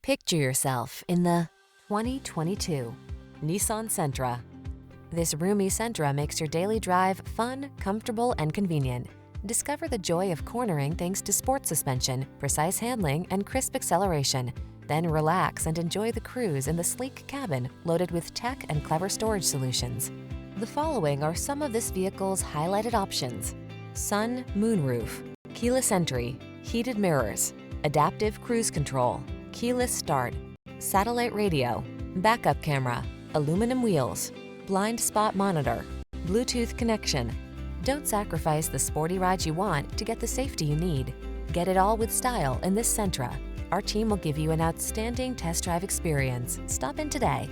Picture yourself in the 2022 Nissan Sentra. This roomy Sentra makes your daily drive fun, comfortable, and convenient. Discover the joy of cornering thanks to sport suspension, precise handling, and crisp acceleration. Then relax and enjoy the cruise in the sleek cabin loaded with tech and clever storage solutions. The following are some of this vehicle's highlighted options: sun moonroof, keyless entry, heated mirrors, adaptive cruise control, keyless start, satellite radio, backup camera, aluminum wheels, blind spot monitor, Bluetooth connection. Don't sacrifice the sporty ride you want to get the safety you need. Get it all with style in this Sentra. Our team will give you an outstanding test drive experience. Stop in today.